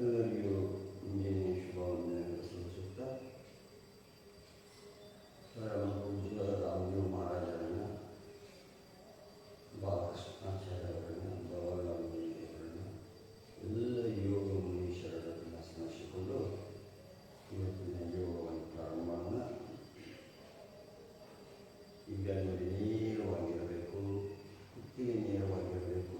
ಎಲ್ಲರಿಗೂ ಮುಂಜಾನೆ ಶುಭವನ್ನು ಸಲ್ಲಿಸುತ್ತಾ ಪರಮ ಪೂಜ್ಯ ರಾಮದೇವ್ ಮಹಾರಾಜರನ್ನ, ಬಾಲಕೃಷ್ಣಾಚಾರ್ಯವರನ್ನ, ಬವಲಾಮದೇವರನ್ನ, ಎಲ್ಲ ಯೋಗ ಮುನೀಶ್ವರರನ್ನು ಸ್ಮರಿಸಿಕೊಂಡು ಇವತ್ತಿನ ಯೋಗವನ್ನು ಪ್ರಾರಂಭ ಮಾಡೋಣ. ಈಗ ನೋಡಿ, ನೇರವಾಗಿರಬೇಕು, ಕುತ್ತಿಗೆ ನೇರವಾಗಿರಬೇಕು,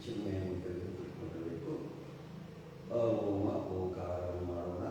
ಚಿನ್ಮೆಯನ್ನು ತೆಗೆದುಕೊಳ್ಳಬೇಕು. ಓಮ ಓಂಕಾರವನ್ನು ಮಾಡೋಣ.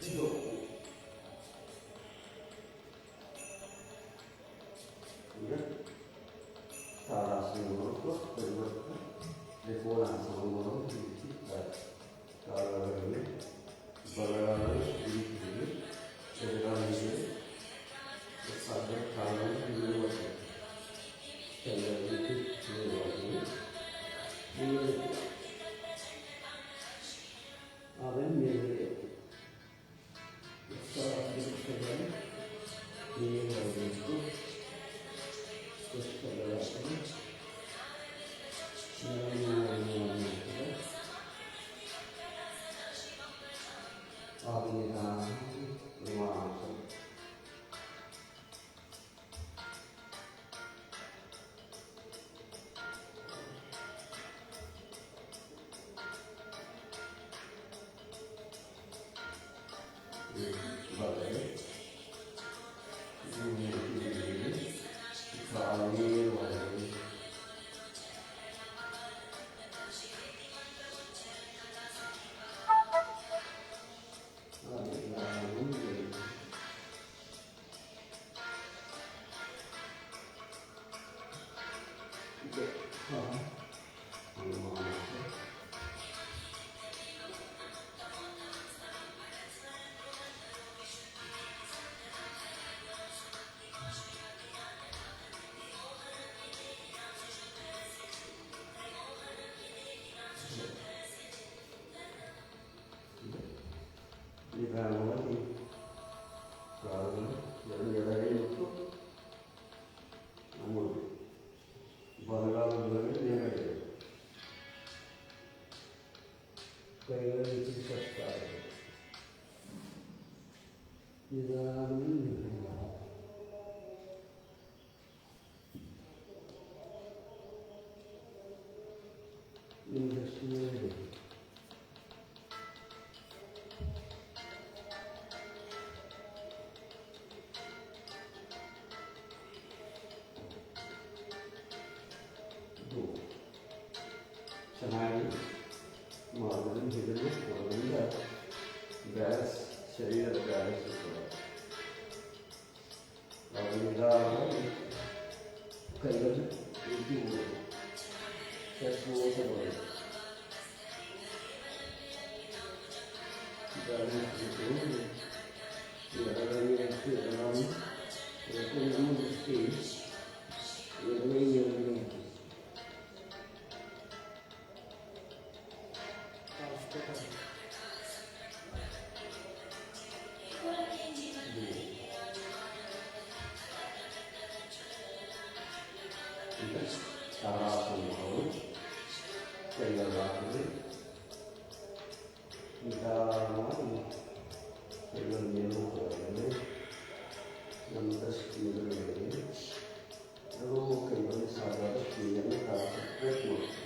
ಇದು ಈಗ ತಾಳಾಸನಗಳು ಪರಿವರ್ತನೆ ತ್ರಿಕೋನಾಸನಗಳು ರೀತಿ ತಾಳಗಳಲ್ಲಿ ಬಲಗಾಲ ರೀತಿಯಲ್ಲಿ ಎಡಗಾಲಿಗೆ ಸಾಧ್ಯ ತಾಳವನ್ನು ನಿಲ್ಲುತ್ತದೆ ಎಲ್ಲ ರೀತಿ ಆಮೇಲೆ ಮೇಲೆ ನೀರಾಗಬೇಕು ನಿಧಾನವಾಗಿ ಕಾಲನ್ನು ಎಡಗೈ ಮತ್ತು ನಮ್ಮದು ಬಲಗಾಲದಲ್ಲಿ ನೇರಗೆ ಕೈಗಳಲ್ಲಿ ತಿರುಗಿಸುತ್ತಾರೆ. ನಿಧಾನವಾಗಿ ನಿಮ್ಮದಷ್ಟು ಮೇಲೆ ಚೆನ್ನಾಗಿ ಮಾಡೋದನ್ನು ಹಿಡಿದು ಅದರಿಂದ ಬ್ಯಾಲೆನ್ಸ್ ಶರೀರದ ಬ್ಯಾಲೆನ್ಸ್ ಇರ್ತದೆ. ಅದರಿಂದ ಕೈಗಳು ಇದ್ದು ಓದಬಹುದು ಬ್ಯಾಲೆನ್ಸ್ ಇಟ್ಟು ಎಡಗೈ ಎಷ್ಟು ಎಡಗಾಲು ನಮ್ಮ ದೃಷ್ಟಿ ಎಡಗೈ ಎಡಗೈ ತಾಳಾಸನಗಳು ಕೈಯಲ್ಲಿ ನಿಧಾನವಾಗಿ ಕೈಗಳ ಮೇಲೂ ಹೋಗಲಿ ನಮ್ಮ ದೃಷ್ಟಿಯಲ್ಲಿ ಅದು ಕೈಯಲ್ಲಿ ಸಾಧಾರಣ ನೀರನ್ನು ತಾಳಿಸಲು ಪ್ರಯತ್ನ ಮಾಡ್ತೀವಿ.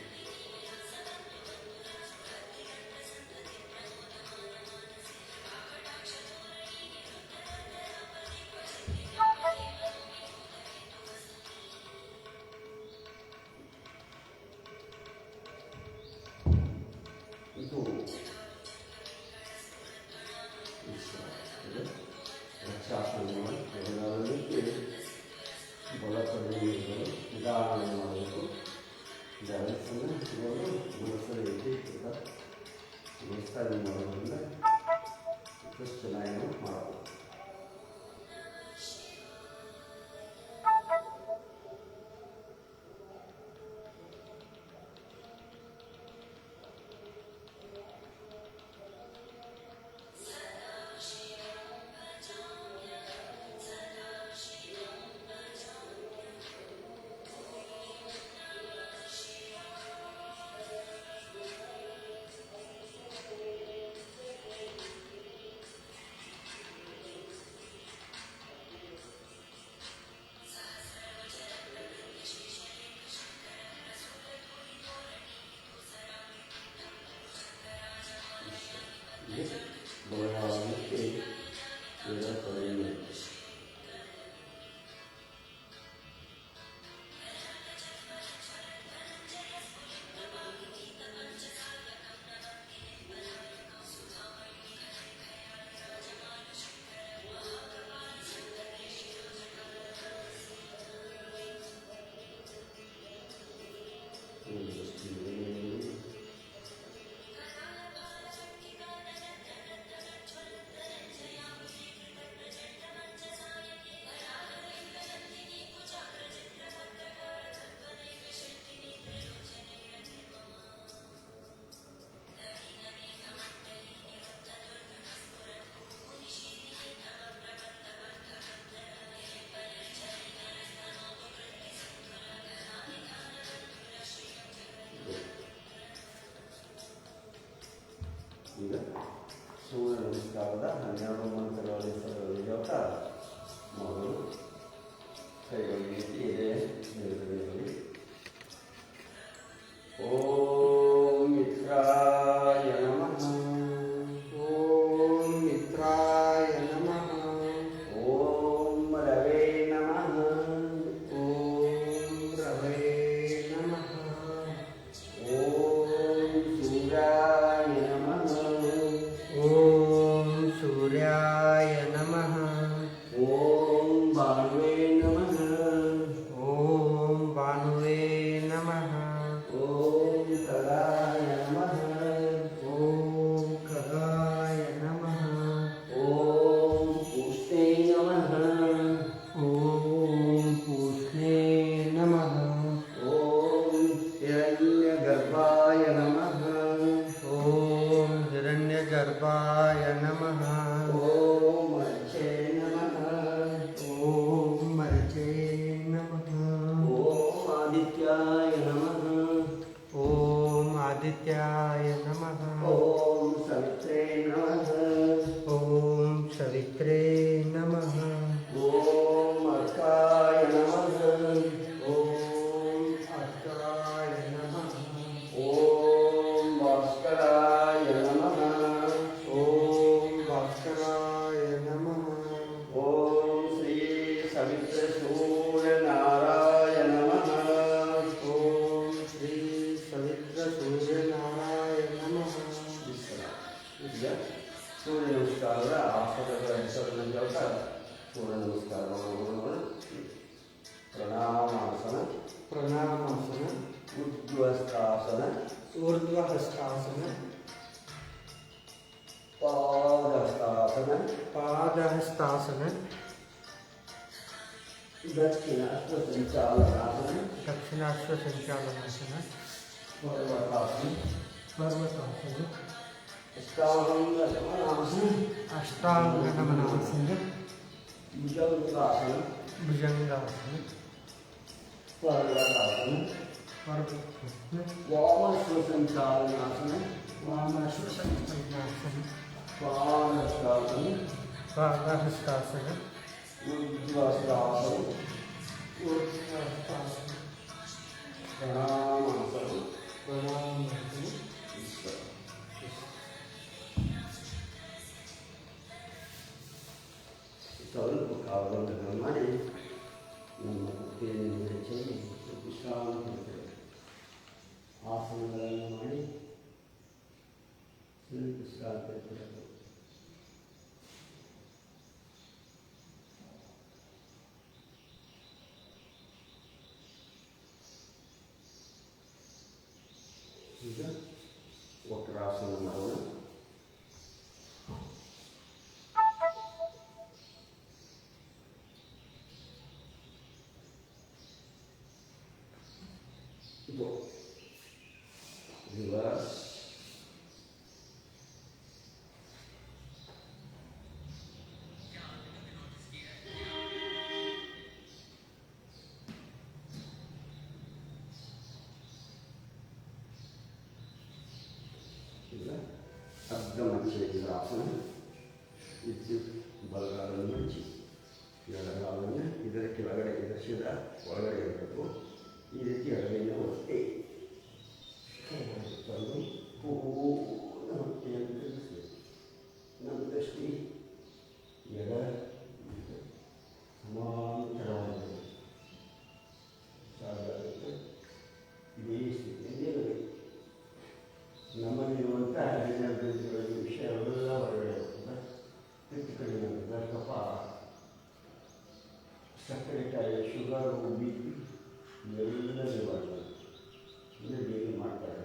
ಇದು ರಕ್ಷಾಸನಗಳು ಎಡಗಾಲಲ್ಲಿ ಬಲ ಕಡಿಮೆಗಳು ನಿಧಾನ ಮಾಡಬೇಕು. ಬ್ಯಾಲೆನ್ಸನ್ನು ಇವರು ಗುಣಸಲು ವಿಸ್ತಾರ ಮಾಡೋದ್ರಿಂದ ಚೆನ್ನಾಗಿ ಮಾಡಬಹುದು. ಬಲವಾಗಿ ಎಡ ಕಡೆಯಲ್ಲಿ ಸೂರ್ಯ ನಮಸ್ಕಾರದ 12 ಮಂತ್ರಗಳಲ್ಲಿ ಹೇಳುತ್ತಾ ಮೊದಲು ಕೈಗಳು ಇದೆ ನಿರ್ವಹಿಸಿ. ಓಂ ಮಿತ್ರಾಯ ನಮಃ. ಓಂ ಮಿತ್ರಾಯ ನಮಃ. ಓಂ ರವೇ ನಮಃ. ಓಂ ರವೇ ನಮಃ. ಓಂ ಸೂರ್ಯಾಯ ನಮಃ. ಓಂ ಸೂರ್ಯಾಯ ನಮಃ. ಓಂ ಭಾನುವೇ ನಮಃ. ಓಂ ಭಾನುವೇ ನಮಃ. ಓಂ ಖಗಾಯ ನಮಃ. ಓಂ ಖಗಾಯ ನಮಃ. ಓಂ ಪುಷ್ಣೇ ನಮಃ. ಓಂ ಪೂಷ್ಣೇ ನಮಃ. ಓಂ ಹಿರಣ್ಯಗರ್ಭಾಯ ನಮಃ. ಓಂ ಹಿರಣ್ಯಗರ್ಭಾಯ ನಮಃ. ಓಂ ಅರ್ಚೇ ನಮಃ. ಓಂ ಮರಚೇ ನಮಃ. ಓಂ ಆದಿತ್ಯಾಯ ನಮಃ. ಓಂ ಆದಿತ್ಯಾಯ ನಮಃ. ಓಂ ಸವಿತ್ರೇ ನಮಃ. ಓಂ ಸವಿತ್ರೇ ನಮಃ. ಓಂ ಅರ್ಕಾಯ ನಮಃ. ಓಂ ಅರ್ಕಾಯ ನಮಃ. ಓಂ ಭಾಸ್ಕರಾಯ ನಮಃ. ಓಂ ಭಾಸ್ಕರಾಯ ನಮಃ. ಓಂ ಶ್ರೀ ಸವಿತ್ರ ಸೂರ್ಯನಾರಾಯ ನಮಃ. ಓಂ ಶ್ರೀ ಸವಿತ್ರ ಸೂರ್ಯನಾರಾಯ ನಮಃ. ಈಗ ಸೂರ್ಯ ನಮಸ್ಕಾರದ ಆಸನಗಳ ಹೆಸರನ್ನು ಹೇಳ್ತಾ ಸೂರ್ಯ ನಮಸ್ಕಾರ ಮಾಡೋಣ. ಪ್ರಣಾಮಾಸನ, ಪ್ರಣಾಮಾಸನ, ಉದ್ವಸ್ತಾಸನ, ಊರ್ಧ್ವಹಸ್ತಾಸನ, ಪಾದಹಸ್ತಾಸನ, ಪಾದಹಸ್ತಾಸನ, ದಕ್ಷಿಣಾಶ್ವ ಸಂಚಾಲನಾಸನ, ದಕ್ಷಿಣಾಶ್ವ ಸಂಚಾಲನಾಸನ, ಪರ್ವತಾಸನ, ಪರ್ವತಾಸನ, ಅಷ್ಟಾಂಗ ನಮನಾಸನ, ಅಷ್ಟಾಂಗ ನಮನಾಸನ, ಭುಜಂಗಾಸನ, ಭುಜಂಗಾಸನ, ಪರ್ವತಾಸನ, ಪರ್ವತಾಸನ, ವಾಮಶ್ವ ಸಂಚಾಲನಾಸನ, ವಾಮಾಶ್ವ ಸಂಚಾಲನಾಸನ, ಪಾದಹಸ್ತಾಸನ, ಪಾದಹಸ್ತಾಸನ, ಉದ್ವಸ್ತಾಸನ, ಊರ್ಧ್ವಹಸ್ತಾಸನ, ಪ್ರಣಾಮಾಸನ. ಪ್ರಣಾಮಾಸನ. ಸ್ವಲ್ಪ ಕಾಲವನ್ನು ಮಾಡಿ ನಮ್ಮ ಕುತ್ತಿಗೆಯನ್ನು ಹೆಚ್ಚಿ ವಿಶ್ರಾಂತಿ ಆಸನಗಳನ್ನು ಮಾಡಿ ಸ್ವಲ್ಪ ವಿಶ್ರಾಂತಿ ಕೊಡಬೇಕು. ಈಗ ವಕ್ರಾಸನ ಮಾಡೋಣ. Go. Reverse. ಈಗ ಅರ್ಧಮಚ್ಛೇದಾಸನ. ವಿದ್ಯುತ್ ಬಲಗಾಲನ್ನು ಮುಚ್ಚಿ ಎಡಗಾಲನ್ನು ಇದರ ಕೆಳಗಡೆ ಎದರ್ಸಿದ ಒಳಗಡೆ ಇರಬೇಕು. ಈ ರೀತಿ ಎಡಗೈನ ಒತ್ತಿ ತಂದು ಪೂರ್ಣ ಹೊಟ್ಟೆಯನ್ನು ತಿರುಗಿಸಬೇಕು. ನಮ್ಮ ದೃಷ್ಟಿ ಎಡ ಸಮಾಂತರವಾಗಿದೆ. ಸಾಧಾರಣ ಇದೇ ಸ್ಥಿತಿಯಲ್ಲಿ ಇರಬೇಕು. ನಮ್ಮಲ್ಲಿರುವಂಥ ಹೆಣ್ಣು ವಿಷಯಗಳೆಲ್ಲ ಹೊರಗಡೆ ಹೋಗ್ತದೆ. ಹೆಚ್ಚು ಕಡಿಮೆ ಆಗ್ತದೆ. ಕಫ, ಸಕ್ಕರೆ ಕಾಯಿಲೆ, ಶುಗರು, ಬಿ ಪಿ ಎಲ್ಲ ನಿವಾರಣೆ ಡೈಲಿ ಮಾಡ್ತಾರೆ.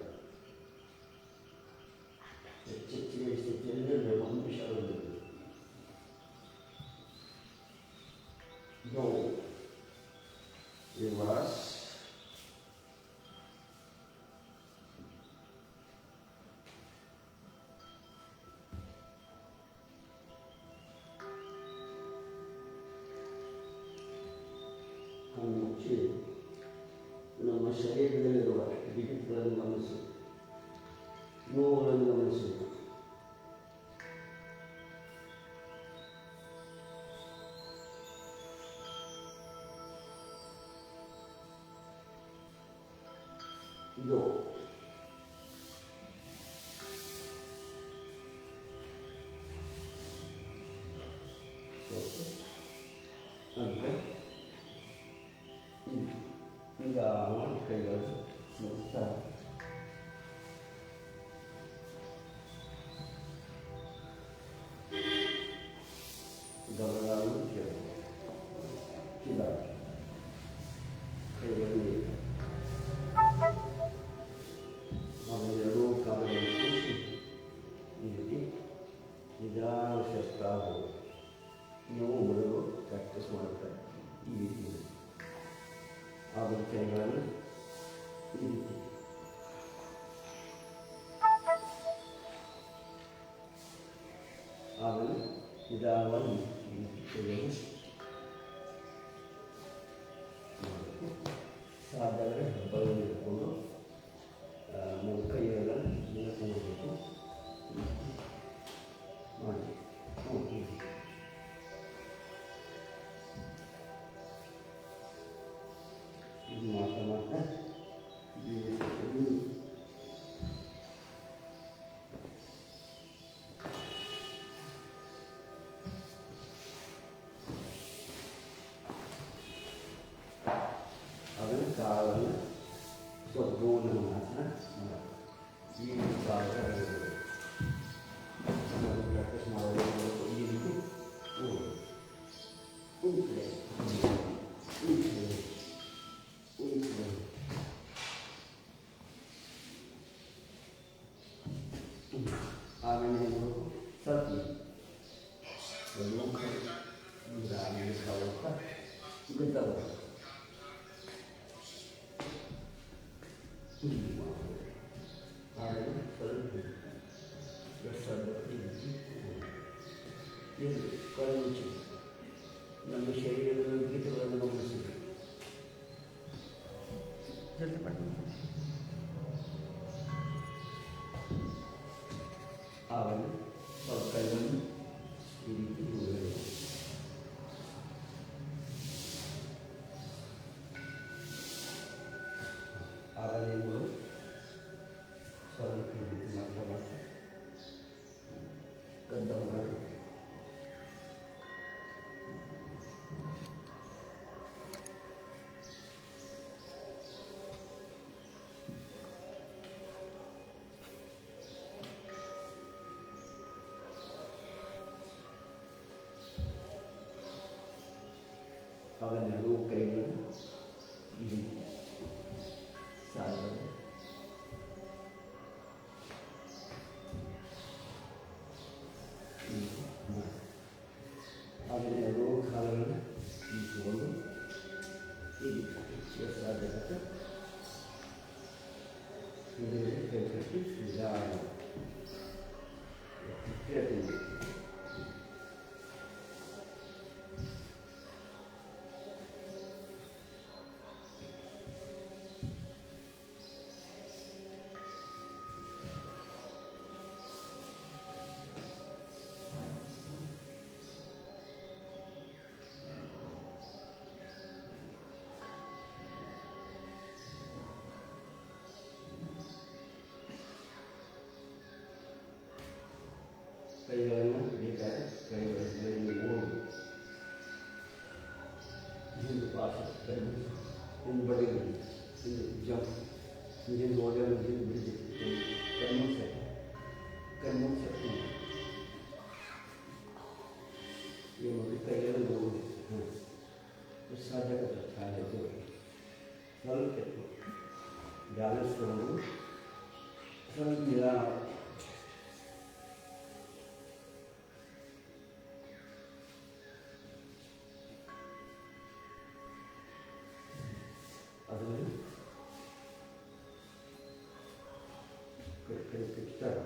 ಹೆಚ್ಚೆಚ್ಚಿಗೆ ಸ್ಥಿತಿಯಲ್ಲಿ ಒಂದು ವಿಷಯಗಳು ರಿವರ್ಸ್. ಮುಚ್ಚಿ ನಮ್ಮ ಶರೀರದಲ್ಲಿರುವ ಬಿಗಿತಗಳನ್ನು ಗಮನಿಸಿ, ನೋವುಗಳನ್ನು ಗಮನಿಸಿ. ಇದು ಅಂದರೆ ಈಗ ಕೈಗಳು ಸುತ್ತ ಗಮನವನ್ನು ಕೇಳಬೇಕು ಕೈಯಲ್ಲಿ ಅವೆರಡೂ ಕಾಲುಗಳನ್ನು ಕೂರಿಸಿ ಈ ರೀತಿ ನಿಧಾನ ಸೇರ್ತಾ ಹೋಗಿ ನೀವು ಮೊದಲು ಪ್ರಾಕ್ಟೀಸ್ ಮಾಡುತ್ತಾರೆ ಈ ರೀತಿ ಆಗ ಕೈಗಳನ್ನು ಈ ರೀತಿ ಆಮೇಲೆ ನಿಧಾನವಾಗಿ ಈ ರೀತಿ ಕೈಯನ್ನು ಸಾಧ್ಯಾದರೆ ಹಬ್ಬವನ್ನು ಇಟ್ಕೊಂಡು ನಮ್ಮ ಕೈಯೆಲ್ಲ ನಿಲ್ಕೊಂಡು ಮಾಡಿ ಇದು ಮಾತಾ ಅದನ್ನು ಕಾಲನ್ನು ಸ್ವರ್ಗವನ್ನು ಮಾತ್ರ ಈ ಕಾಲ ಪ್ರಾಕ್ಟೀಸ್ ಮಾಡೋದು ಈ ರೀತಿ ಆಮೇಲೆ ಸ್ವಲ್ಪ ಆಮೇಲೆ ಬಿಡ್ತಾವೆ ಆಮೇಲೆ ಸ್ವಲ್ಪ ಕಣ್ಣು ನಮ್ಮ ಶರೀರದ ಗೀತೆಗಳನ್ನು ಗಮನಿಸಿದೆ ಆಮೇಲೆ ಸ್ವಲ್ಪ ಕೈಗಳನ್ನು ಈ ರೀತಿ ಮುಗಿದು ಆಮೇಲೆ ಇವರು ಸ್ವಲ್ಪ ಈ ರೀತಿ ಮಾತ್ರ ಗದ್ದ ಮಾಡಿ ಅವೆಲ್ಲರೂ ಕೈಗಳು ಈ ರೀತಿ ಸಾಲದೆ ಆಮೇಲೆ ಎರಡೂ ಕಾಲಗಳನ್ನು ಇಟ್ಟುಕೊಂಡು ಈ ರೀತಿ ಸಾಧ್ಯತೆ ಇದರಲ್ಲಿ ಕೈ ಕಟ್ಟಿ ನಿಧಾನ ಹೇಳ್ತೀನಿ ಕೈಗಳನ್ನು ಬೇಕಾದ್ರೆ ಕೈಗಳಲ್ಲಿ ಓಡು ಹಿಂದೆ ಪಾಸ ಹಿಂದೆ ಬಡಿಗಳು ಹಿಂದೆ ಜಂಪ್ ಹಿಂದೆ ಓಡೋದು ಹಿಂದೆ ಬಿಡಿ ಕಣ್ಮುಚ್ಚ ಇವಾಗ ಕೈಯಲ್ಲಿ ಓಡು ಸಾಧ್ಯ ಆಗುತ್ತೆ ಸ್ವಲ್ಪ ಬ್ಯಾಲೆನ್ಸ್ ತಗೊಂಡು ಸ್ವಲ್ಪ ನಿಧಾನ ಅದನ್ನು ಕೆಚ್ತಾರೆ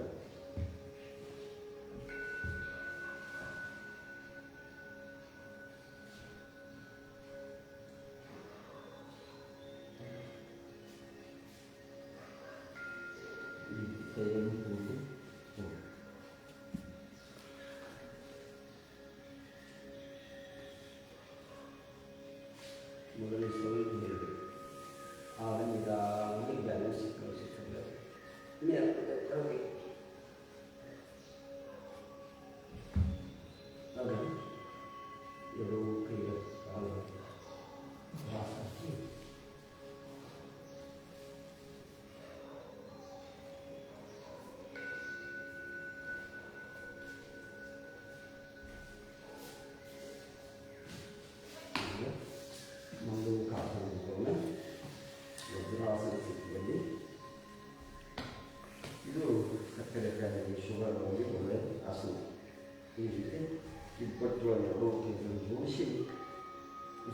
ಈ ಕೈಯನ್ನು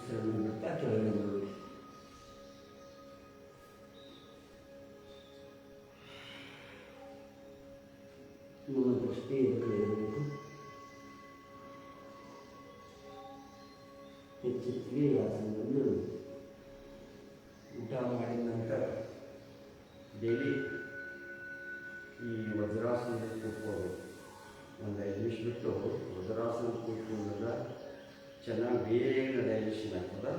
ಉಸಿರನ್ನು ಬಿಡ್ತಾ ಕೆಳಗೆ ಬರಬೇಕು. ನಮ್ಮ ದೃಷ್ಟಿ ಇದಕ್ಕೆ ಇರಬೇಕು. ಹೆಚ್ಚೆಚ್ಚಿಗೆ ಆಸನವನ್ನು ಊಟ ಮಾಡಿದ ನಂತರ ಡೈಲಿ ಈ ವಜ್ರಾಸನದಲ್ಲಿ ಕೂತ್ಕೋಬೇಕು. ಒಂದು 5 ನಿಮಿಷ ಬಿಟ್ಟು ವಜ್ರಾಸನ ಕೂತ್ಕೊಂಡಾಗ ಚೆನ್ನಾಗಿ ಬೇಗ ಡೈಜೆಷನ್ ಆಗ್ತದೆ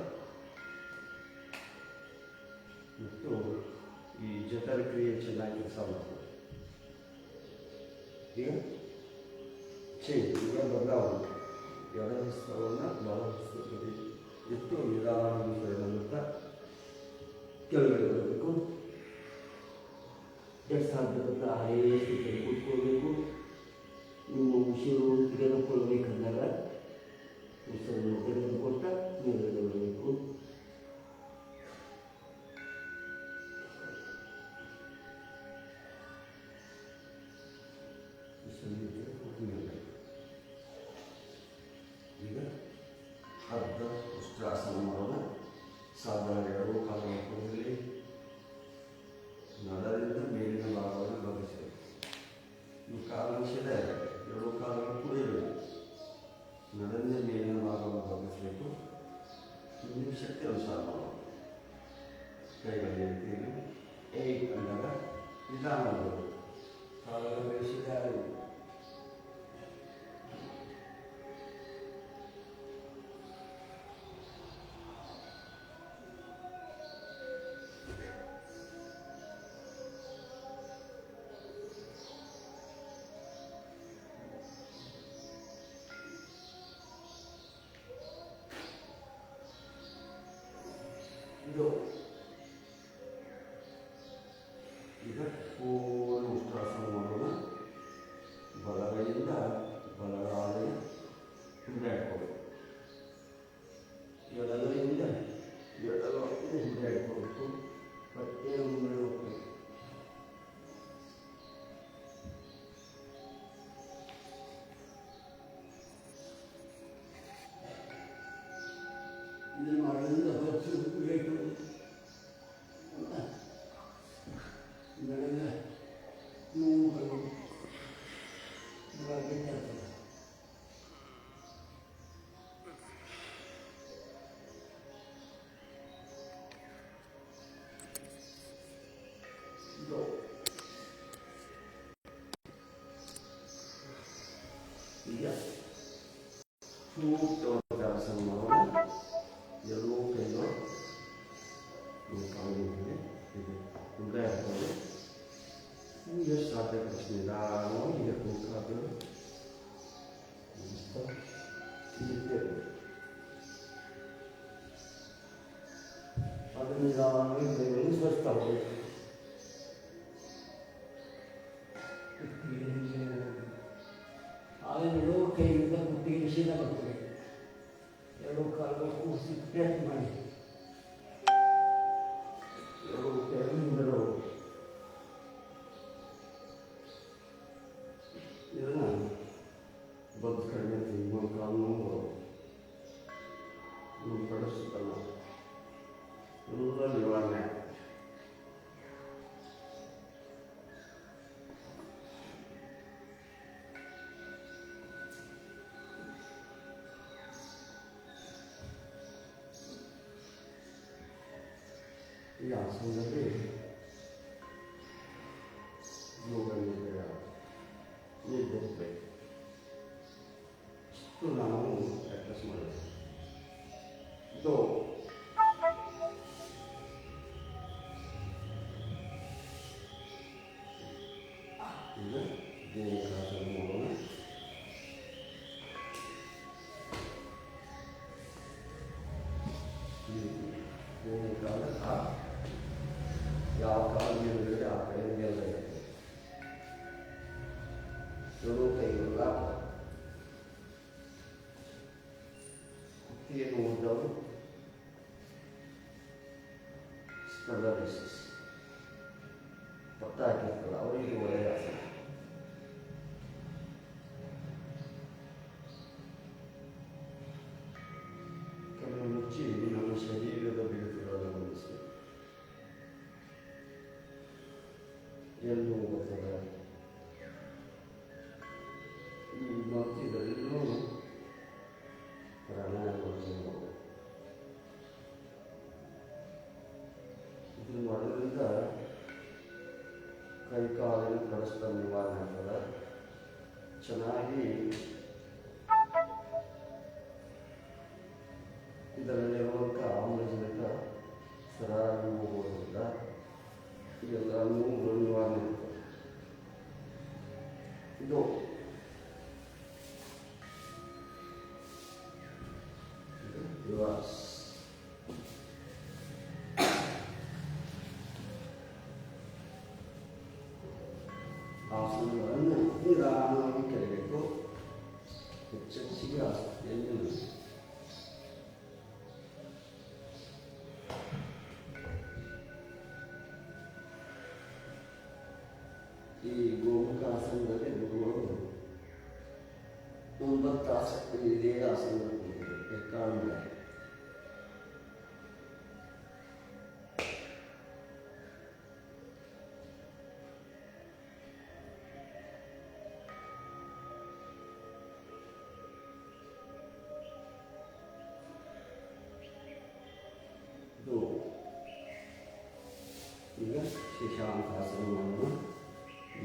ಮತ್ತು ಈ ಜಠರ ಕ್ರಿಯೆ ಚೆನ್ನಾಗಿ ಕೆಲಸ ಮಾಡ್ತದೆ. ಈಗ ಈಗ ಬದಲಾವಣೆ ಎಡ ಹಸ್ತವನ್ನು ಬಲ ಹಸ್ತದಲ್ಲಿ ಇಟ್ಟು ನಿಧಾನವಾಗಿ ಮಾಡುತ್ತಾ ಕೆಳಗಡೆ ಬರಬೇಕು. ಎಷ್ಟು ಸಾಧ್ಯವಾಗುತ್ತೆ ಅದೇ ಸ್ಥಿತಿಯಲ್ಲಿ ಕೂತ್ಕೊಳ್ಬೇಕು. ನೀವು ಉಸಿರು ತೆಗೆದುಕೊಳ್ಬೇಕಂದಾಗ ಉಸಿರನ್ನು ತೆಗೆದುಕೊಟ್ಟ ಮೇಲ್ಗಡೆ ಬರಬೇಕು. ಈಗ ಅರ್ಧ ಉಷ್ಟ್ರಾಸನ ಮಾಡೋಣ. ಸಾಧಾರಣ 2 ಕಾಲುಗಳ ಕೂದಲಿ ನಡದಿಂದ ಮೇಲಿನ ಭಾಗವನ್ನು ಬಗ್ಗಿಸಬೇಕು. ಈ ಕಾಲಾಂಶದ 2 ಕಾಲುಗಳು ಕುಡಿಯಬೇಕು. ನಡದಿಂದ ಮೇಲಿನ ಭಾಗವನ್ನು ಬಗ್ಗಿಸಬೇಕು. ನಿಮ್ಮ ಶಕ್ತಿ ಅನುಸಾರ ಮಾಡೋದು. ಕೈಗಳಲ್ಲಿ ಎತ್ತೀವಿ. ಅಂದಾಗ ನಿಧಾನ ಮಾಡಬೇಕು. ಕಾಲುಗಳ ಬೇಯಿಸಿದ ಇದು ಈಗ ಪೂರ್ಣ ಉಷ್ಟ್ರಾಸನ ಮಾಡೋಣ. ಬಲಗೈಯಿಂದ ಬಲಗಾಲ ಹಿಂದೆ ಹಾಕ್ಕೋಬೇಕು. ಎಡಗೈಯಿಂದ ಎಡಗಾಲಿಗೆ ಹಿಂದೆ ಹಾಕ್ಕೋಬೇಕು. ಹೊಟ್ಟೆ ಮುಂದೆ ಹೋಗ್ಬೇಕು. ಇದು ಮಾಡೋದ್ರಿಂದ ಬೇಕು. ಬೆಳಗ್ಗೆ ನೋವುಗಳು ಇವಾಗ ಇರ್ತದೆ. ಈಗ ಸೂಕ್ತವಾದ ಮಾಡೋಣ. ಎಲ್ಲೋ ಕೈಗಳು ಕಾಲಿಗೆ ಇದು ಮುಂದೆ ಹಾಕೋದು. ನಿಮಗೆ ಎಷ್ಟು ಸಾಧ್ಯ ಪ್ರಶ್ನೆ ನಿಧಾನವಾಗಿ ಈಗ ಕೂತ್ಕಾದು ಅದು ನಿಧಾನವಾಗಿ ಕೈಗಳು ಸ್ವಚ್ಛತಾ ಹೋಗಬೇಕು. ಆಮೇಲೆ ಕೈಯಿಂದ ಕುತ್ತಿಗೆ ಶೀಲ ಬರ್ತದೆ. 2 ಕಾಲುಗಳು ಕೂರಿಸಿ ಪ್ರಯತ್ನ ಮಾಡಿ. 2 ಕೆಳಗಿಂದಲೂ ಇದನ್ನು ಬದ್ದು ಕಡಿಮೆ ಇನ್ನೊಂದು ಕಾಲು ನೋವು ಪಡಿಸುತ್ತಲ್ಲ ಎಲ್ಲ ನಿವಾರಣೆ. ಈ ಆಸನದಲ್ಲಿ ಯೋಗ ನಿದ್ರೆ ನಿರ್ಧರಿಸಬೇಕು. ಇಷ್ಟು ನಾವು ಪ್ರಾಕ್ಟೀಸ್ ಮಾಡಬೇಕು. ಇದು ಈಗ ದೇವರಾಸನ ಮಾಡೋಣ. ಕಾಲ ಯಾವ ಕಾಲ ಮೇಲ್ಗಡೆ ಆ ಕಡೆ ಮೇಲ್ಗಡೆ 2 ಕೈಗಳು ಲಾಭ. ಕುತ್ತಿಗೆಯನ್ನು ಉದ್ದವು ಸ್ಪರ್ಧಾಲಿಸಿಸ್ ಪತ್ತ ಹಾಕಿರ್ತಲ್ಲ ಅವರಿಗೆ ಒಳ್ಳೆಯ ಆಸನ. ಕೆಲವು ಮುಚ್ಚಿ ಚೆನ್ನಾಗಿ ಇದರಲ್ಲಿರುವಂಥ ಆಮ್ಲಜನಕ ಸರಾಗಿ ಹೋಗೋದ್ರಿಂದ ಇದೆಲ್ಲನೂ ನಿವಾರಣೆ ಆಗ್ತದೆ. ಇದು ರಿವರ್ಸ್. ಆಸನಗಳನ್ನು ನಿಧಾನವಾಗಿ ಕೆಳಬೇಕು. ಹೆಚ್ಚೆಚ್ಚಿಗೆ ಆಸಕ್ತಿಯನ್ನು ಈ ಗೋಮುಖ ಆಸನದಲ್ಲಿ ಗುರುಗಳು 9 ಆಸಕ್ತಿ ಇದೇ ಆಸನ ಕಾರಣ ಈಗ ಶಶಾಂಕಾಸನ ಮಾಡೋಣ.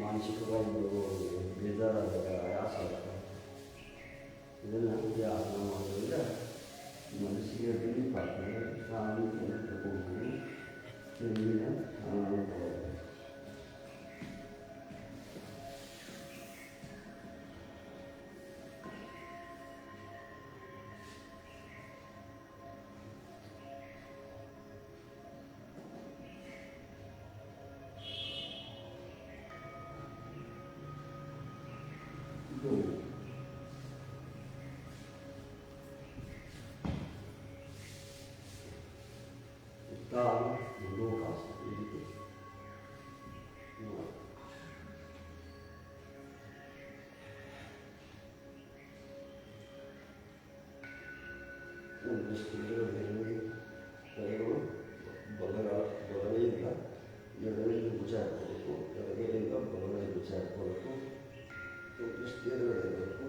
ಮಾನಸಿಕವಾಗಿ ಬರುವವರಿಗೆ ಬೇಜಾರಾದಾಗ ಆಯಾಸ ಆದಾಗ ಇದನ್ನು ಆಸನ ಮಾಡೋದ್ರಿಂದ ಮನಸ್ಸಿಗೆ ರಿಲೀಫ್ ಆಗ್ತದೆ. ಶಾಂತಿಯನ್ನು ತಗೊಂಡು ನೆಮ್ಮದಿಯ ಆನಂದ. ಲೋಕಾಸ ಈ ರೀತಿ ಕೈಗಳು ಬಲಗೈಯಿಂದ ಎಡಗೈಗೆ ಭುಜ ಹಾಕಬೇಕು, ಎಡಗೈಯಿಂದ ಬಲಗೈ ಭುಜ ಹಾಕಬೇಕು, ಇಷ್ಟು ಎದುರುಗಡೆ ಇರಬೇಕು.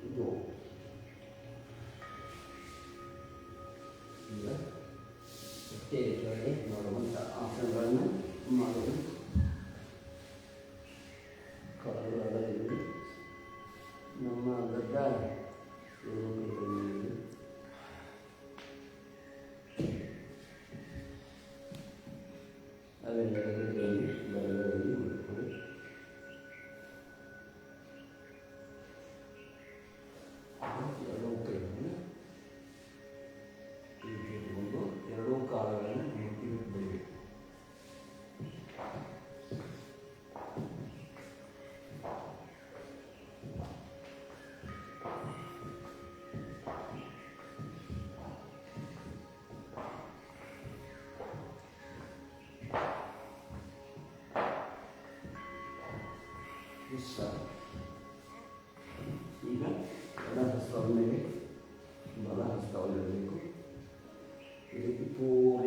ಇದು ಈಗ ಹೊಟ್ಟೆ ಕೆಳಗೆ ಮಾಡುವಂಥ ಆಸನಗಳನ್ನು ಮಾಡೋದು. ಕಾಲುಗಳಲ್ಲಿ ನಮ್ಮ ಗಡ್ಡ ಅವೆಲ್ಲ ಎಡಗೈಯಲ್ಲಿ ಬಲಗೈಯಲ್ಲಿ ಮಾಡ್ಕೊಳ್ಳಿ. ಎರಡೂ ಕೈಗಳನ್ನು ಇಟ್ಕೊಂಡು ಎರಡೂ ಕಾಲುಗಳನ್ನು ಮುಟ್ಟಿ ಬಿಡಬೇಕು. ಈಗ ಎಡ ಹಸ್ತದ ಮೇಲೆ ಬಲ ಹಸ್ತವನ್ನಿಡಬೇಕು. ಈ ರೀತಿ ಪೂರ್ಣ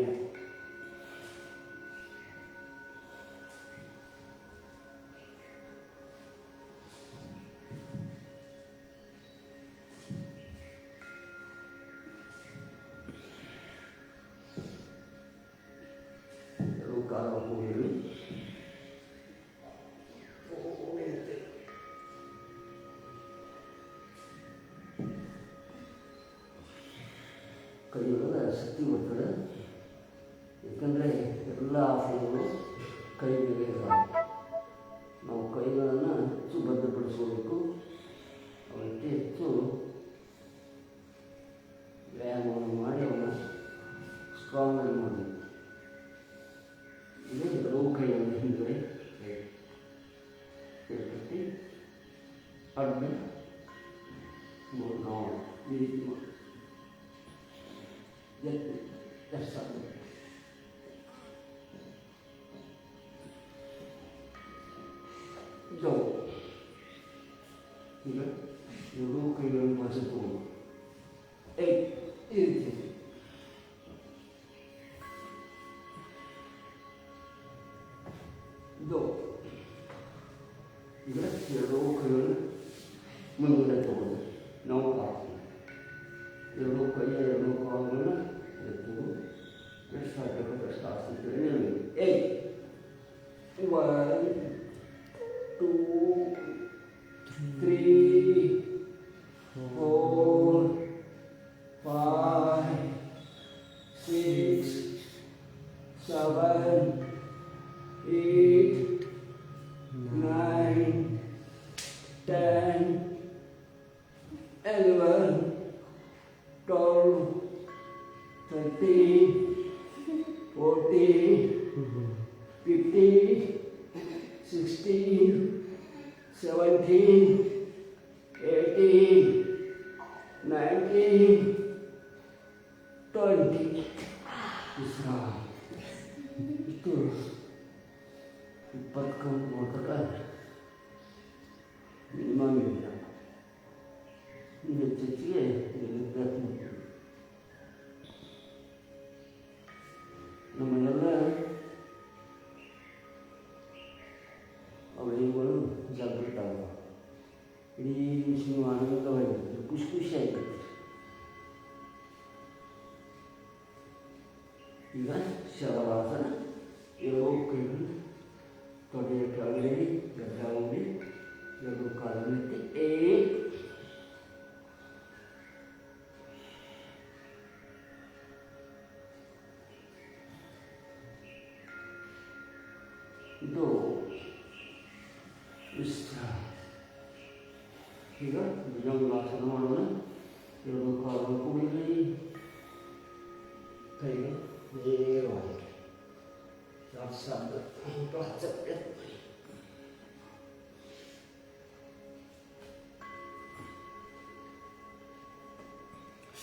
ಎರಡೂ ಕಾಲ ಹೋಗಿ ಕೈಗಳ ಶಕ್ತಿ ಬರ್ತದೆ. ಏಕೆಂದರೆ ಎಲ್ಲ ಆಸನಗಳು ಕೈ ಮೇಲೆ ಇದ್ದಾವೆ. ನಾವು ಕೈಗಳನ್ನು ಹೆಚ್ಚು ಭದ್ರಪಡಿಸ್ಕೋಬೇಕು. ಅವಕ್ಕೆ ಹೆಚ್ಚು ವ್ಯಾಯಾಮವನ್ನು ಮಾಡಿ ಅವನ್ನ ಸ್ಟ್ರಾಂಗ್ ಆಗಿ ಮಾಡಬೇಕು. ಇದು ಎರಡೂ ಕೈಯನ್ನು ಹಿಂದೆ ಕಟ್ಟಿ ಅಡ್ಡ ನಾವು ಈ ರೀತಿ ಮಾಡಿ ಎಷ್ಟು ಈಗ ಎರಡೂ ಕೈಗಳನ್ನು ಮಜೆದುಕೊಂಡು ಈ ರೀತಿ ಇದು ಈಗ ಎರಡೂ ಕೈಗಳನ್ನು ಮುಂದೆ ತಗೊಂಡು ನಾವು ಹಾಕ್ತೀವಿ. ಎರಡೂ ಕೈಯ ಎರಡೂ ಕಾಲುಗಳನ್ನ ಎತ್ತುವುದು ಎಷ್ಟು ಸಾಧ್ಯಬೇಕು ಅಷ್ಟು ಆಸಕ್ತಿಯಲ್ಲಿ 8, 9, 10, 11, 12, 13, 14, 15, 16, 17, 18, 19, 20. Isra. Itu 4 kemudian minimal ini cici ini berat namanya awalnya baru jago tahu ini semua orang tahu kus-kus saya iya siapa alasan ya oke kalau dia kali ini jauh ini ya bukan ini itu bisa iya yang laksana mana ya bukan ini kayak ini rasa pelajar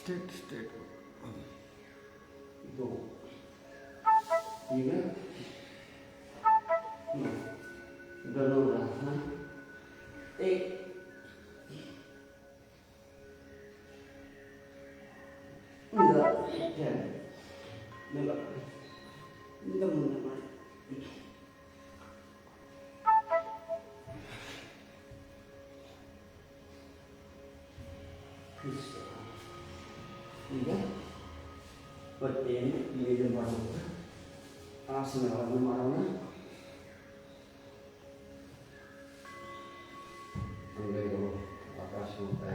State. itu iya udah enggak ya enggak bisa iya berarti ini jemaah asal jemaahnya Anggayo atas muka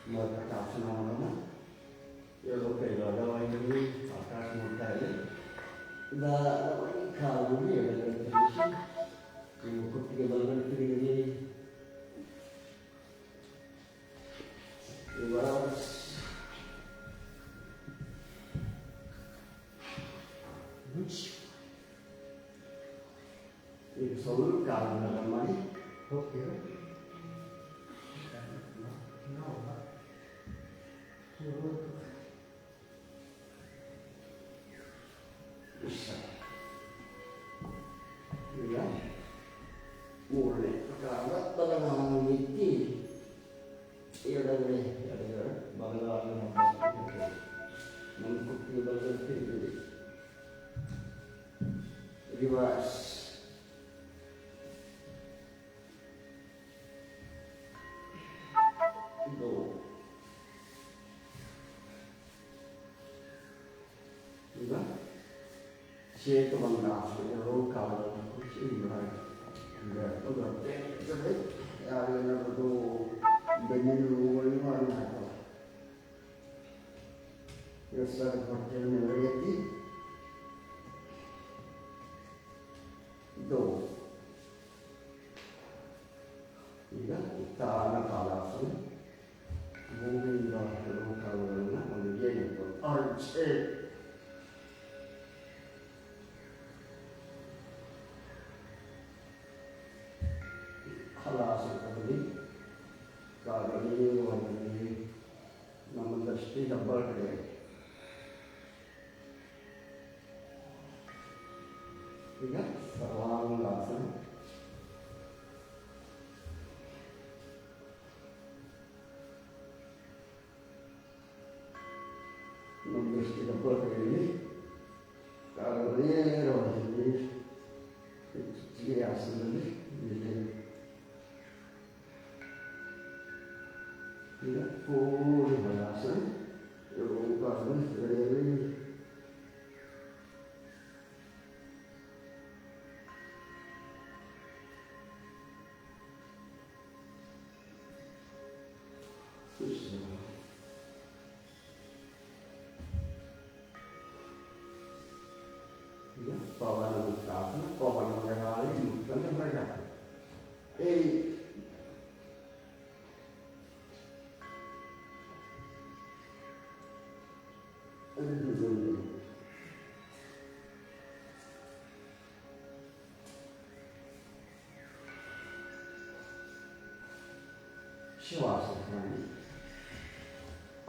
mau tetap senang ya oke ada ini atas muka dah kalau ni ada terus ikut tiga bulan ini ibarat itu selalu kalau namanya oke bisa ya mulai kalau tenang miti iya dah boleh ada bangga mengikuti bangga itu ribas itu juga si bangga itu kalau si enggak udah jadi ya ada tuh dengan luar mana ya saya percaya lagi itu ya kita anak alasan mungkin dah kalau nak dia itu arche alasan tadi kalau ini orang ini namun pasti double kerja ya salam alasan namun pasti double kerja ini kalau ini orang ini dia asal tidak pun balasan Eropa dari susah Ya, pavana mustafna, pavana merahali, mustafna merah. ಶಿವಾಸನ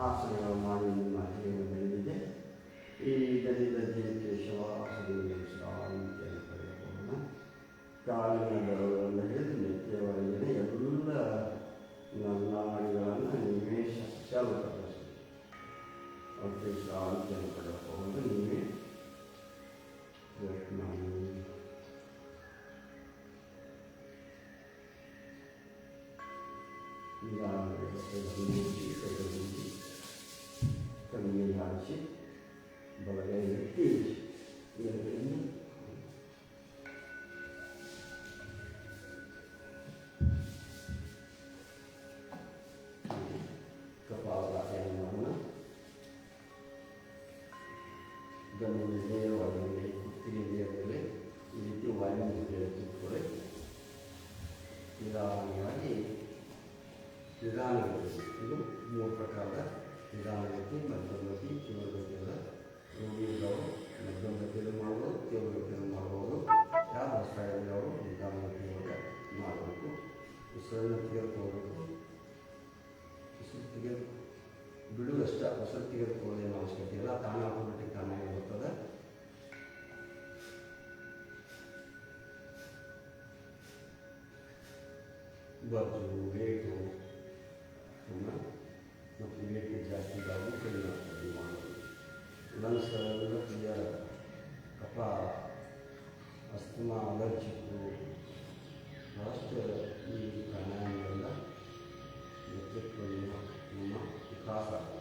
ಆಸನಗಳ ಮಾಡಿ ಮಾಡಿದೆ ಈ ದಲಿತ ಜಯಂತಿ ಶಿವಾಸನ ಶಾಂತಿಯನ್ನು ಪಡೆಯಬಹುದು ಕಾಲಿನ ದರವನ್ನು ಹಿಡಿದು ನೆತ್ತೆಯವರೆಗೆ ಎಲ್ಲ ನಾಡಿಗಳನ್ನು ನಿವೇಶ ಚಾಲುಪಡಿಸಿ ಅವಕ್ಕೆ ಶಾಂತಿಯನ್ನು ಪಡೆಯಬಹುದು ನೀವೇ ಮಾಡಿ ಕಣ್ಣಿಗೆ ಹಾರಿಸಿ ಬಲಗೈಗೆ ತೀರಿಸಿ ಎಡಗೈಯನ್ನು ಕಪಾಲಭಾತಿಯನ್ನು ಮಾಡೋಣ. ಗಮನ ನೇರವಾಗಿ ಕುತ್ತಿಗೆ ನೇರದಲ್ಲಿ ಈ ರೀತಿ ವಾಯುವಿಗೆ ಕೂತ್ಕೊಳ್ಳಿ. ನಿಧಾನವಾಗಿ ನಿಧಾನಗತಿ ಇದು 3 ಪ್ರಕಾರದ ನಿಧಾನಗತಿ, ಮಧ್ಯಮಗತಿ, ತೀವ್ರಗತಿಯಿಂದ ರೂಢಿಯುಳ್ಳವರು ಮಧ್ಯಮಗತಿಯಲ್ಲಿ ಮಾಡ್ಬೋದು, ತೀವ್ರಗತಿಯಲ್ಲಿ ಮಾಡ್ಬೋದು. ಯಾವ ಸ್ಥಳದಲ್ಲಿ ಅವರು ನಿಧಾನಗತಿಯೊಳಗೆ ಮಾಡಬೇಕು. ಉಸಿರನ್ನು ತೆಗೆದುಕೋಬೇಕು. ಉಸಿರು ತೆಗೆದು ಬಿಡುವಷ್ಟ ಉಸಿರು ತೆಗೆದುಕೊಳ್ಳೋದೇನು ಅವಶ್ಯಕತೆ ಇಲ್ಲ. ತಾನೇ ಆಟೋಮೆಟಿಕ್ ತಾನಾಗಿ ಬರ್ತದೆ. ಬಜ್ಜು ವೇಟು ಮತ್ತು ವೇಟ್ ಜಾಸ್ತಿ ಇದ್ದಾಗೂ ಕಡಿಮೆ ಆಗ್ತದೆ ಮಾಡೋದು. ಲಂಗ್ಸ್ಗಳೆಲ್ಲ ಕ್ಲಿಯರ್, ಕಫ, ಅಸ್ತಮಾ, ಅಲರ್ಜಿಕ್ಕು ಭಾಳಷ್ಟು ಈ ಪ್ರಾಣಾಯಾಮಗಳಿಂದ ವ್ಯಕ್ತಿತ್ವವನ್ನು ನಮ್ಮ ವಿಕಾಸ ಆಗ್ತದೆ.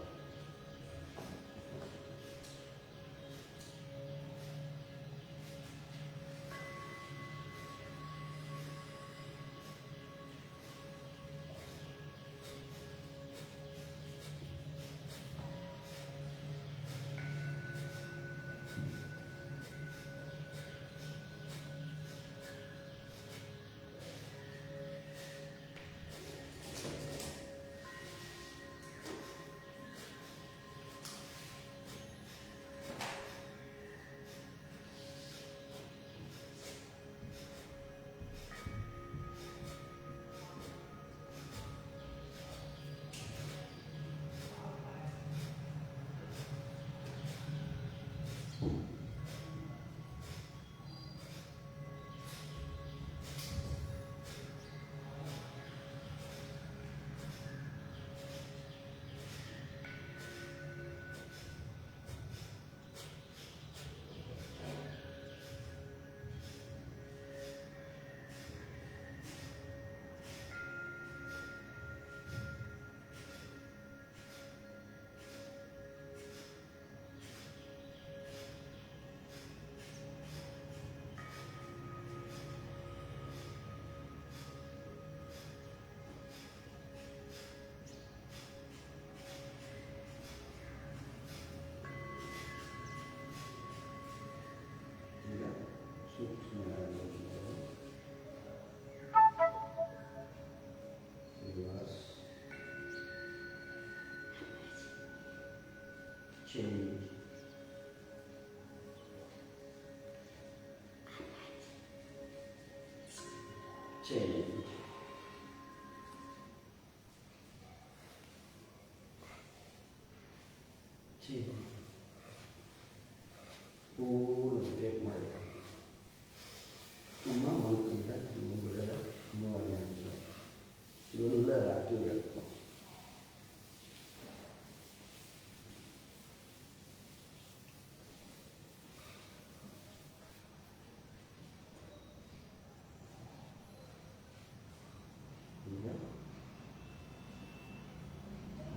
Change. Change. Change. ಪೂರ್ಣ ಬ್ರೇಕ್ ಮಾಡಿ ತುಂಬ ಮಂಕಿಂದ ಮುಂಗಡ ಮೂವನೇ ಅಂಶ ಇವೆಲ್ಲ ರಾತ್ರಿಗಳು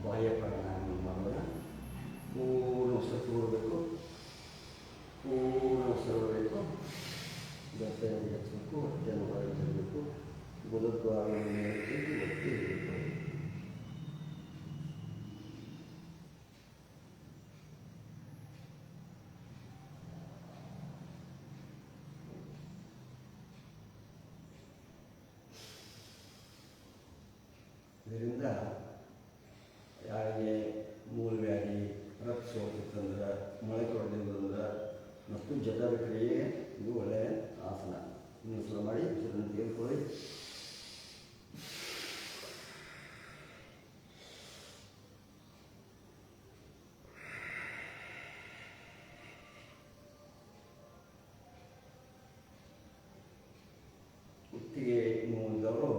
ಬಾಹ್ಯ ಪ್ರಾಣಾಯಾಮ ಮಾಡೋಣ. ಪೂರ್ಣ ಉಸಿರು ತಗೊಳ್ಬೇಕು, ಪೂರ್ಣ ಉಸಿರು ಬಿಡಬೇಕು, ಗದ್ದೆಯನ್ನು ಹೆಚ್ಚಬೇಕು, ಹೊಟ್ಟೆಯನ್ನು ಹೊರಗೆ ತರಬೇಕು, ಬುಧದ್ವಾರವನ್ನು ಎತ್ತಿ ಒತ್ತಿ ಇಡಬೇಕು. ಇದರಿಂದ ಯಾರಿಗೆ ಮೂಲವ್ಯಾಧಿ ರಕ್ತ ಸೋಕಿತ್ತಂದ್ರೆ ಮೊಳಕೆ ಹೊಡೆದಿದ್ದಂದ್ರೆ ಮತ್ತು ಜಠರ ಕ್ರಿಯೆಗೆ ಇದು ಒಳ್ಳೆಯ ಆಸನ. ಇನ್ನು ಸುಲ ಮಾಡಿ ಇದನ್ನು ತೆಗೆದುಕೊಳ್ಳಿ. ಕುತ್ತಿಗೆ ನೋವಿದವರು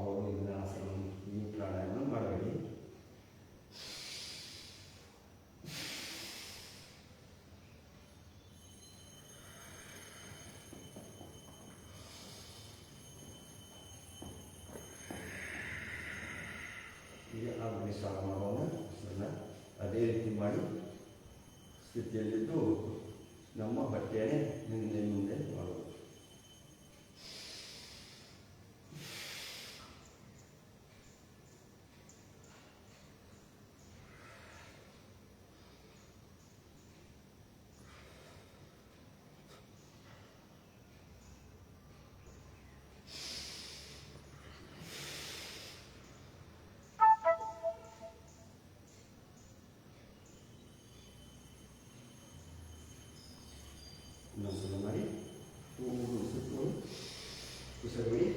ಅವರು ಇದನ್ನ ಆಸನ ಈ ಪ್ರಾಣಾಯಾಮ ಮಾಡಬೇಡಿ. ಈಗ ಆಗಲಿ ಸ್ನಾನ ಮಾಡೋಣ. ಅದೇ ರೀತಿ ಮಾಡಿ ಸ್ಥಿತಿಯಲ್ಲಿದ್ದು ನಮ್ಮ ಬಟ್ಟೆಯೇ ಮುಂದೆ ಮುಂದೆ ಮಾಡೋದು. ಇನ್ನೊಂದು ಮಾಡಿ ಸುತ್ತಲೂ ಉಸಿರುಬಿಡಿ.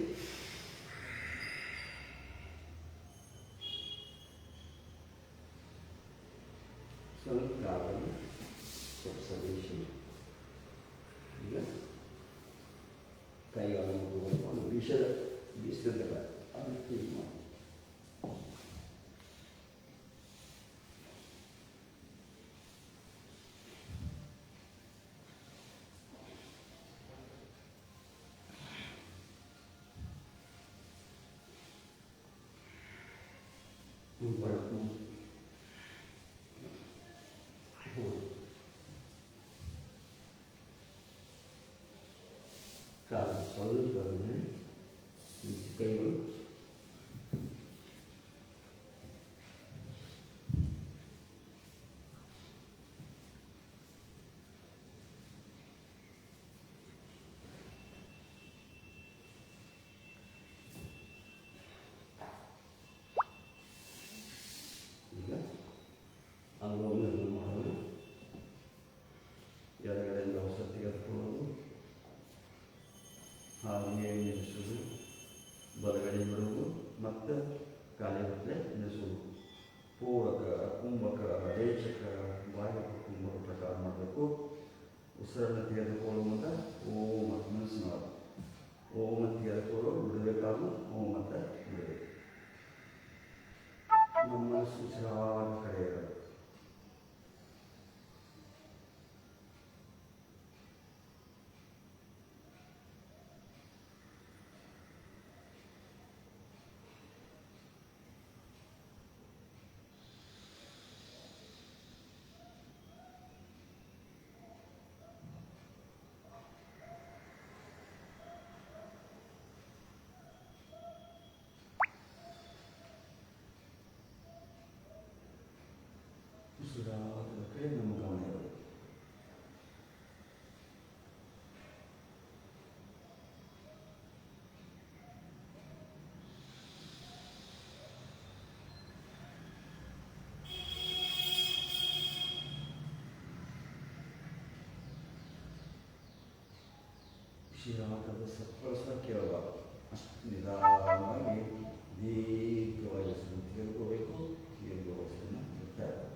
ಸ್ವಲ್ಪ ಗಾಳಿ ಸ್ವಚ್ಛದೇಶಿ. ಈಗ ಕೈಗಳನ್ನು ತಗೊಂಡು ಒಂದು ಬೀಸದ ಅದು ಕ್ಲೀನ್ ಮಾಡಿ. ಕಾಲು ಸ್ವಲ್ಪ ಕೈಗಳು ಈಗ ಅನುಭವವನ್ನು ಮಾಡೋದು. ಎಡಗಡೆಯಿಂದ ಹೊಸ ತೆಗೆದುಕೊಳ್ಳೋದು, ಹಾಗೆ ನಿಲ್ಲಿಸೋದು, ಬಲಗಡೆ ಬಿಡುವುದು ಮತ್ತು ಕಾಲಿಗಟ್ಟಲೆ ನಿಲ್ಲಿಸೋದು. ಪೂರಕ, ಕುಂಭಕ, ರೇಚಕ, ಬಾಹ್ಯ ಕುಂಭಕ ಪ್ರಕಾರ ಮಾಡಬೇಕು. ಉಸಿರನ್ನು ತೆಗೆದುಕೊಳ್ಳುವ ಮುಂದೆ ಓಂ ಮತ್ತು ಮನಸ್ಸು ಮಾಡೋದು. ಓಂ ಅಂತ ತೆಗೆದುಕೊಳ್ಳೋ ಬಿಡಬೇಕಾದ್ರೂ ಓಂ ಅಂತ ಬಿಡಬೇಕು. ನಮ್ಮ ಮನಸ್ಸು ಉಸಿರಾದ ಕಡೆ ಇರೋದು. ಉಸಿರಾದ ಕಡೆ ನಮ್ಮ ಗಮನ ಇರೋದು. ಉಸಿರಾಟದ ಸಪ್ಪಳ ಕೇಳಬಾರದು. ಅಷ್ಟು ನಿಧಾನವಾಗಿ ದೀರ್ಘವಾಗಿ ತೆಗೆದುಕೋಬೇಕು. ದೀರ್ಘವಯಸ್ಸನ್ನು ಬಿಡ್ತಾ ಇರಬೇಕು.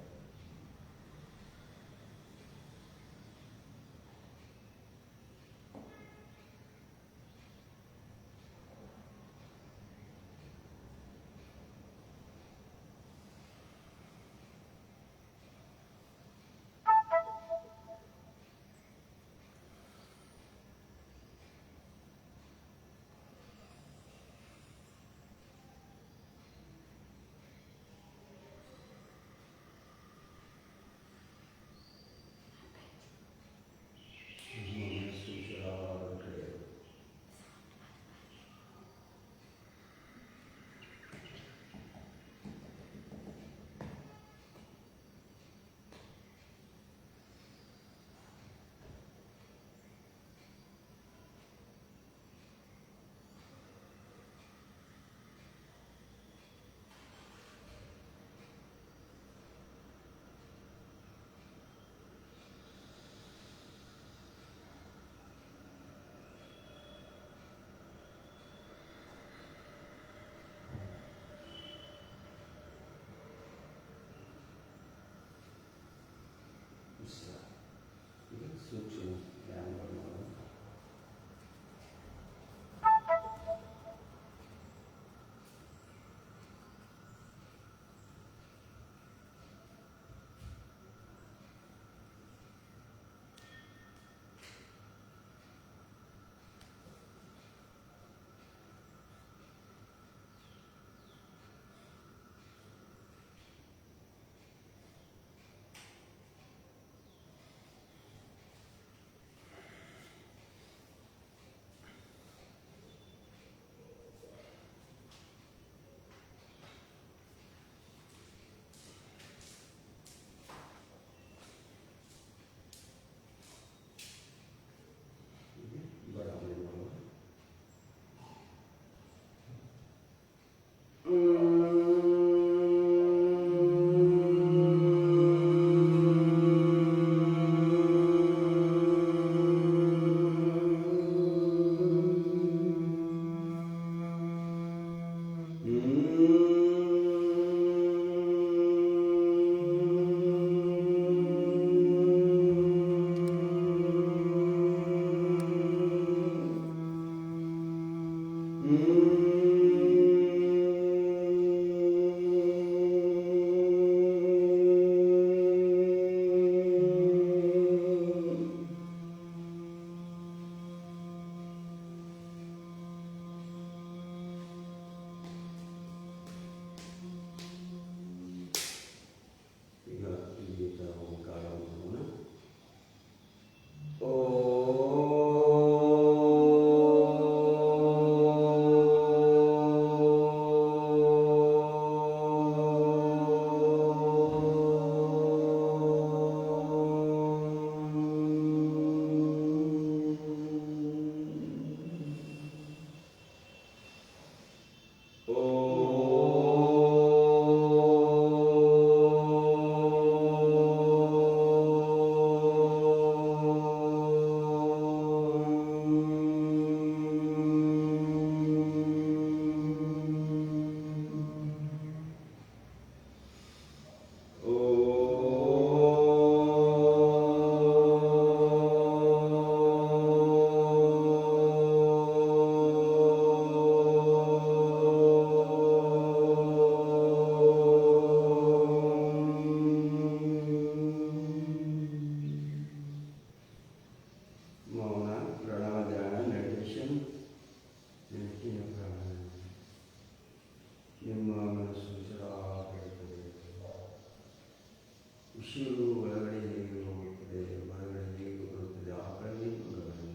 ಉಸಿರು ಒಳಗಡೆ ಹೇಗೆ ಹೋಗುತ್ತದೆ, ಹೊರಗಡೆ ಹೇಗೆ ಬರುತ್ತದೆ, ಆ ಕಡೆ ಗಮನ.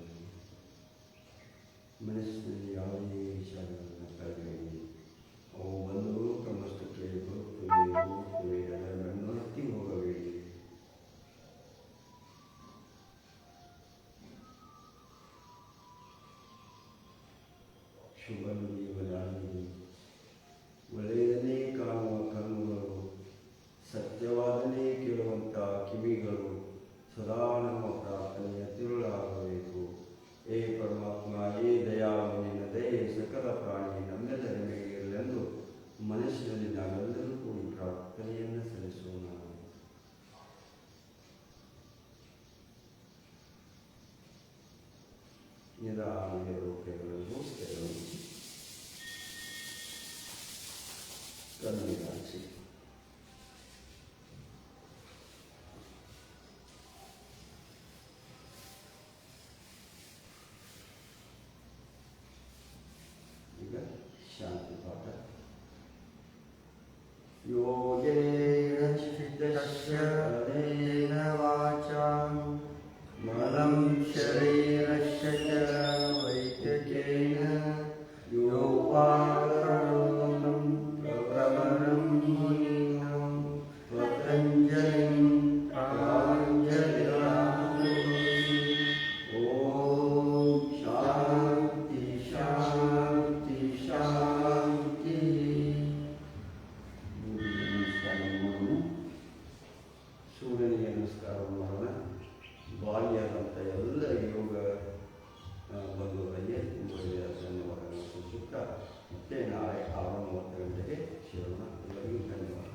ಮನಸ್ಸಿನಲ್ಲಿ ಯಾವುದೇ ವಿಚಾರಗಳನ್ನು ಕಳೆಯಬೇಡಿ. ಅವು ಬಂದು ತಮ್ಮಷ್ಟಕ್ಕೆ ಬರುತ್ತವೆ, ಹೋಗುತ್ತವೆ, ಅದನ್ನು ಹತ್ತಿ ಹೋಗಬೇಡಿ. ಶುಭ ನುಡಿಯುವುದಾಗಲಿ, ಒಳ್ಳೆಯದನ್ನೇ ಕಾಣುವ ಕಣ್ಣುಗಳು, ಸತ್ಯವಾದನೇ ಕೇಳುವಂಥ ಕಿವಿಗಳು ಸದಾ ನಮ್ಮ ಪ್ರಾರ್ಥನೆಯ ತಿರುಳಾಗಬೇಕು. ಏ ಪರಮಾತ್ಮ, ಏ ದಯಾಳು, ನಿನ್ನ ದಯೆ ಸಕಲ ಪ್ರಾಣಿ ನಮ್ಮೆಲ್ಲರ ಮೇಲೆ ಇರಲೆಂದು ಮನಸ್ಸಿನಲ್ಲಿ ನಾವೆಲ್ಲರೂ ಕೂಡಿ ಪ್ರಾರ್ಥನೆಯನ್ನು ಸಲ್ಲಿಸೋಣ. ನಿಧಾನಗಳು ಕೈಗಳನ್ನು ಕೆಳಗಿಸಿ ಕಣ್ಣುಗಾಣಿಸಿ. ಈಗ ಶಾಂತಿ ಪಾಠ. ಯೋಗೇನ ಚಿತ್ತಸ್ಯ ಪರೇಣ ವಾಚಾ ಮಲಂ ಶರೀರಸ್ಯ ಚ ವೈದ್ಯಕೇನ ಯೋಪಾಕರೋಣಂ ಪ್ರವರಂ ಮುನೀನಾಂ ಪತಂಜಲಿಂ ಪ್ರಾಂಜಲಿರಾಮಿ. ಓಂ ಶಾಂತಿ ಶಾಂತಿ ಶಾಂತಿ. ಸೂರ್ಯನಿಗೆ ನಮಸ್ಕಾರ ಮಾಡೋಣ. ಬಾಲ್ಯದಂಥ ಎಲ್ಲ ಯೋಗ ಬಂಧುಗಳಿಗೆ ಒಳ್ಳೆಯ ಧನ್ಯವಾದಗಳನ್ನು ಸೂಚಿಸುತ್ತಾ ಮತ್ತೆ ನಾಳೆ 6:30 ಗಂಟೆಗೆ ಸೇರೋಣ. ಎಲ್ಲರಿಗೂ ಧನ್ಯವಾದ.